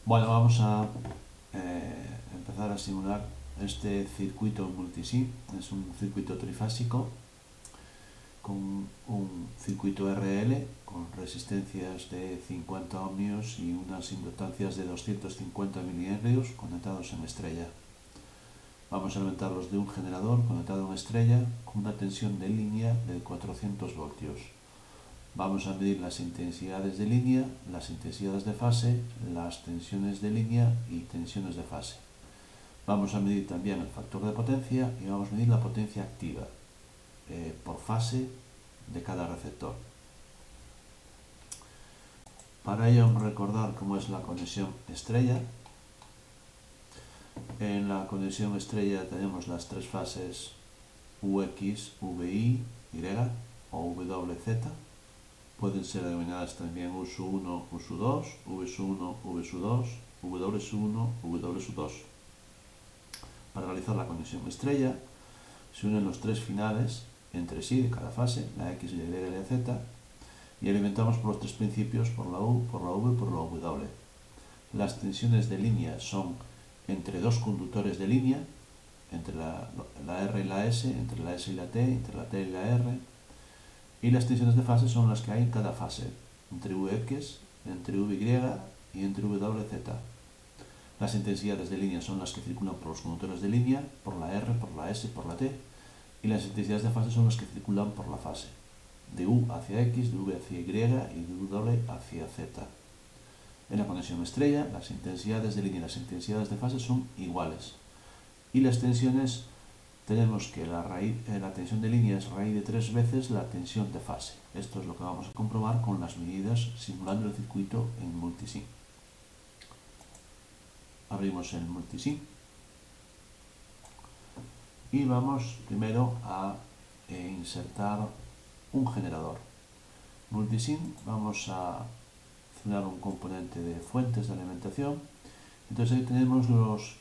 Bueno, vamos a empezar a simular este circuito multisim. Es un circuito trifásico con un circuito RL con resistencias de 50 ohmios y unas inductancias de 250 milihenrios conectados en estrella. Vamos a alimentarlos de un generador conectado en estrella con una tensión de línea de 400 voltios. Vamos a medir las intensidades de línea, las intensidades de fase, las tensiones de línea y tensiones de fase. Vamos a medir también el factor de potencia y vamos a medir la potencia activa por fase de cada receptor. Para ello vamos a recordar cómo es la conexión estrella. En la conexión estrella tenemos las tres fases UX, VI, Y o WZ. Pueden ser denominadas también U1, U2, V1, V2, W1, W2. Para realizar la conexión estrella, se unen los tres finales entre sí de cada fase, la X, la Y y la Z, y alimentamos por los tres principios, por la U, por la V y por la W. Las tensiones de línea son entre dos conductores de línea, entre la R y la S, entre la S y la T, entre la T y la R, y las tensiones de fase son las que hay en cada fase, entre Vx, entre Vy y entre Wz. Las intensidades de línea son las que circulan por los conductores de línea, por la R, por la S y por la T, y las intensidades de fase son las que circulan por la fase, de U hacia X, de V hacia Y y de W hacia Z. En la conexión estrella, las intensidades de línea y las intensidades de fase son iguales, y las tensiones tenemos que la tensión de línea es raíz de 3 veces la tensión de fase. Esto es lo que vamos a comprobar con las medidas simulando el circuito en multisim. Abrimos el multisim y vamos primero a insertar un generador. Multisim vamos a seleccionar un componente de fuentes de alimentación. Entonces ahí tenemos los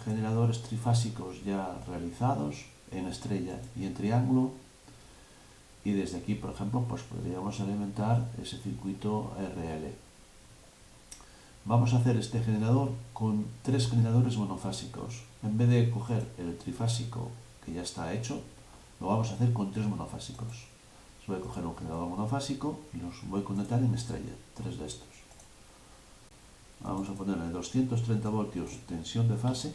generadores trifásicos ya realizados en estrella y en triángulo, y desde aquí, por ejemplo, pues podríamos alimentar ese circuito RL. Vamos a hacer este generador con tres generadores monofásicos. En vez de coger el trifásico que ya está hecho, lo vamos a hacer con tres monofásicos. Voy a coger un generador monofásico y los voy a conectar en estrella, tres de estos. Vamos a ponerle 230 voltios tensión de fase,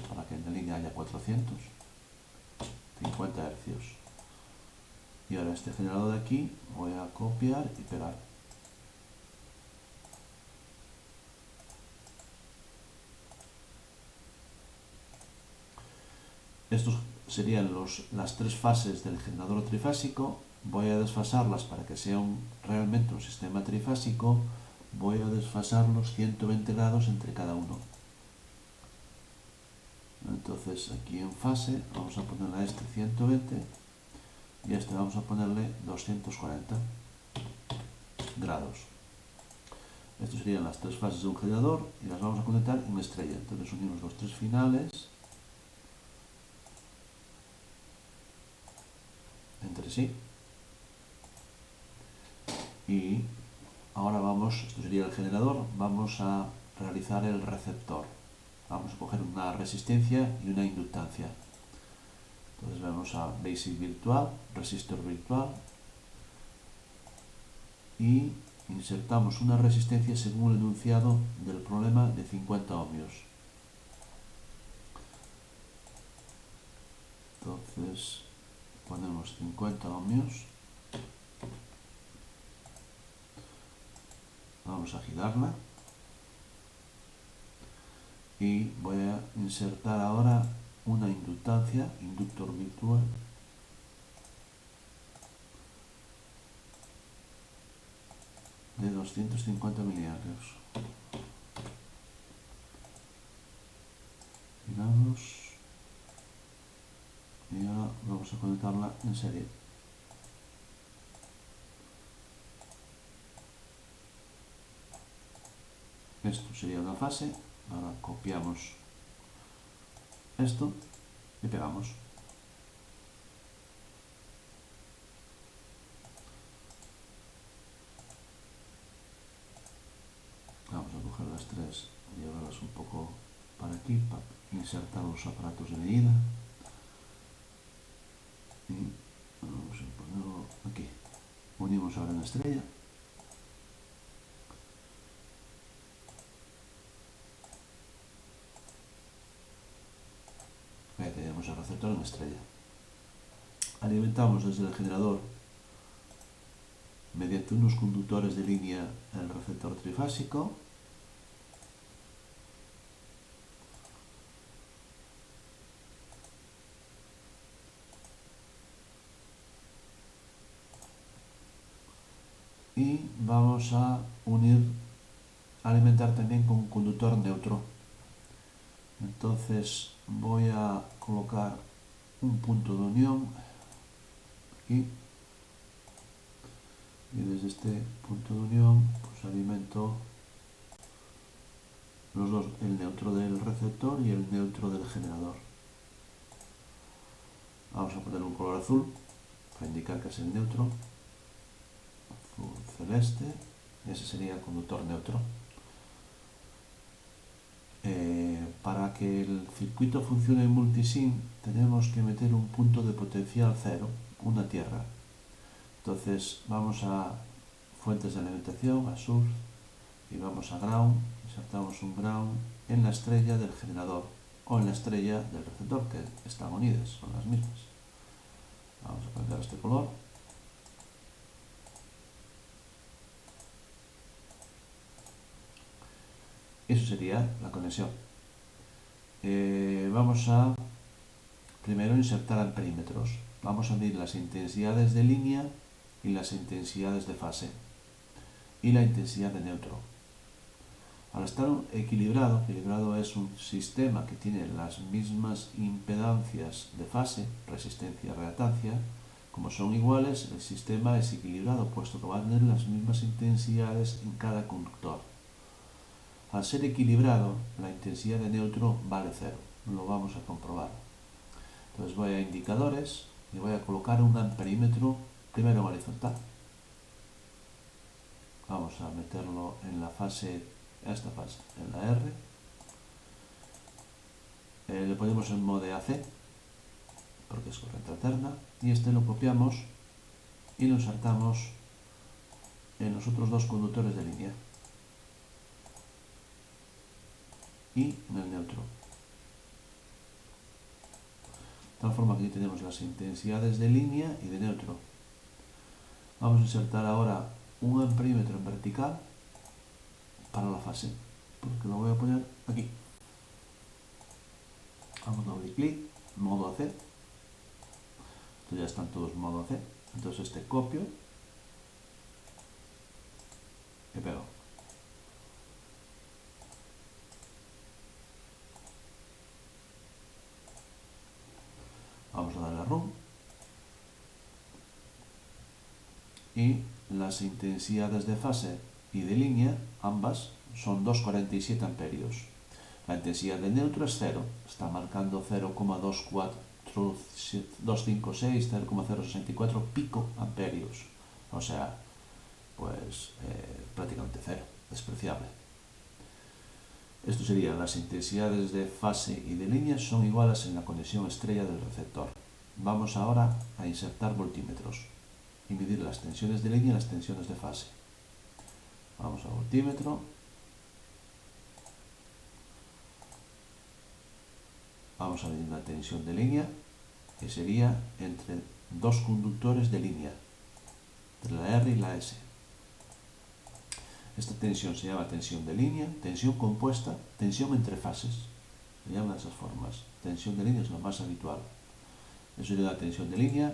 para que en la línea haya 450 hercios. Y ahora este generador de aquí voy a copiar y pegar. Estos serían las tres fases del generador trifásico. Voy a desfasarlas para que sea realmente un sistema trifásico. Voy a desfasarlos 120 grados entre cada uno. Entonces aquí en fase vamos a ponerle a este 120 y a este vamos a ponerle 240 grados. Estas serían las tres fases de un generador y las vamos a conectar en estrella. Entonces unimos los tres finales entre sí. Y ahora esto sería el generador, vamos a realizar el receptor. Vamos a coger una resistencia y una inductancia. Entonces vamos a Basic virtual, resistor virtual, y insertamos una resistencia según el enunciado del problema de 50 ohmios. Entonces ponemos 50 ohmios, vamos a girarla y voy a insertar ahora una inductancia, inductor virtual, de 250 miliamperes. Giramos y ahora vamos a conectarla en serie. Esto sería una fase. Ahora copiamos esto y pegamos. Vamos a coger de las tres llevarlas un poco para aquí, para insertar los aparatos de medida. Y vamos a ponerlo aquí. Unimos ahora en la estrella. Ahí tenemos el receptor en la estrella. Alimentamos desde el generador mediante unos conductores de línea el receptor trifásico. Y vamos a alimentar también con un conductor neutro. Entonces voy a colocar un punto de unión aquí, y desde este punto de unión pues alimento los dos, el neutro del receptor y el neutro del generador. Vamos a poner un color azul para indicar que es el neutro, azul celeste, ese sería el conductor neutro. Para que el circuito funcione en multisim tenemos que meter un punto de potencial cero, una tierra. Entonces vamos a fuentes de alimentación, a source, y vamos a ground, insertamos un ground en la estrella del generador o en la estrella del receptor, que están unidas, son las mismas. Vamos a cambiar este color. Eso sería la conexión. Vamos a primero insertar amperímetros. Vamos a medir las intensidades de línea y las intensidades de fase y la intensidad de neutro. Al estar equilibrado es un sistema que tiene las mismas impedancias de fase, resistencia y reactancia. Como son iguales, el sistema es equilibrado, puesto que va a tener las mismas intensidades en cada conductor. Al ser equilibrado, la intensidad de neutro vale cero. Lo vamos a comprobar. Entonces voy a indicadores y voy a colocar un amperímetro primero en horizontal. Vamos a meterlo en la fase, esta fase, en la R. Le ponemos en modo AC, porque es corriente alterna, y este lo copiamos y lo insertamos en los otros dos conductores de línea y en el neutro. De tal forma que aquí tenemos las intensidades de línea y de neutro. Vamos a insertar ahora un amperímetro en vertical para la fase, porque lo voy a poner aquí. Hago doble clic, modo AC. Esto ya están todos en modo AC. Entonces este copio y pego. Vamos a darle a Run. Y las intensidades de fase y de línea, ambas, son 2,47 amperios. La intensidad de neutro es 0, está marcando 0,256, 0,064 pico amperios. O sea, pues prácticamente 0, despreciable. Esto serían las intensidades de fase y de línea son iguales en la conexión estrella del receptor. Vamos ahora a insertar voltímetros y medir las tensiones de línea y las tensiones de fase. Vamos a voltímetro. Vamos a medir una tensión de línea que sería entre dos conductores de línea, entre la R y la S. Esta tensión se llama tensión de línea, tensión compuesta, tensión entre fases. Se llama de esas formas. Tensión de línea es lo más habitual. Eso sería la tensión de línea.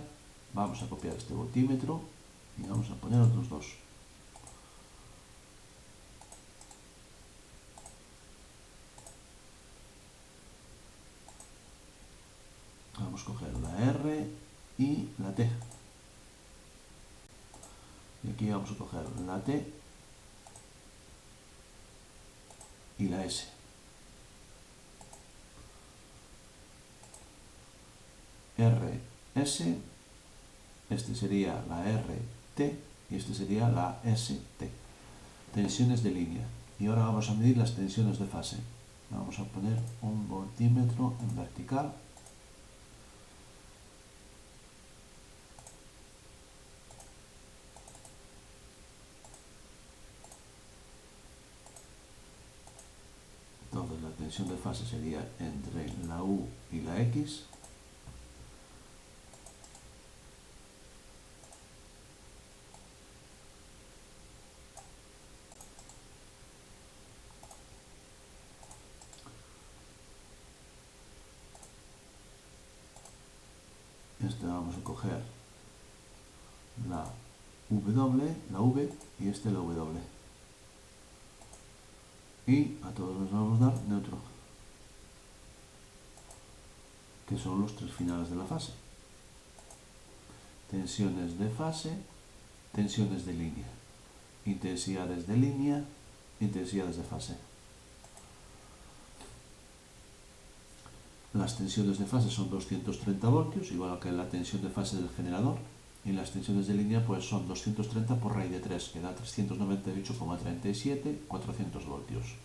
Vamos a copiar este voltímetro y vamos a poner otros dos. Vamos a coger la R y la T. Y aquí vamos a coger la T y la S. RS, este sería la RT y este sería la ST. Tensiones de línea. Y ahora vamos a medir las tensiones de fase. Vamos a poner un voltímetro en vertical. Entonces la tensión de fase sería entre la U y la X. Vamos a coger la W, la V y la W. Y a todos les vamos a dar neutro, que son los tres finales de la fase. Tensiones de fase, tensiones de línea, intensidades de línea, intensidades de fase. Las tensiones de fase son 230 voltios, igual que la tensión de fase del generador, y las tensiones de línea pues son 230 por raíz de 3, que da 398,37, 400 voltios.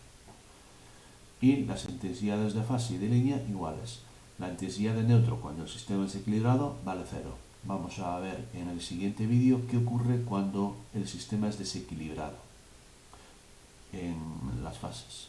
Y las intensidades de fase y de línea iguales. La intensidad de neutro cuando el sistema es equilibrado vale 0. Vamos a ver en el siguiente vídeo qué ocurre cuando el sistema es desequilibrado en las fases.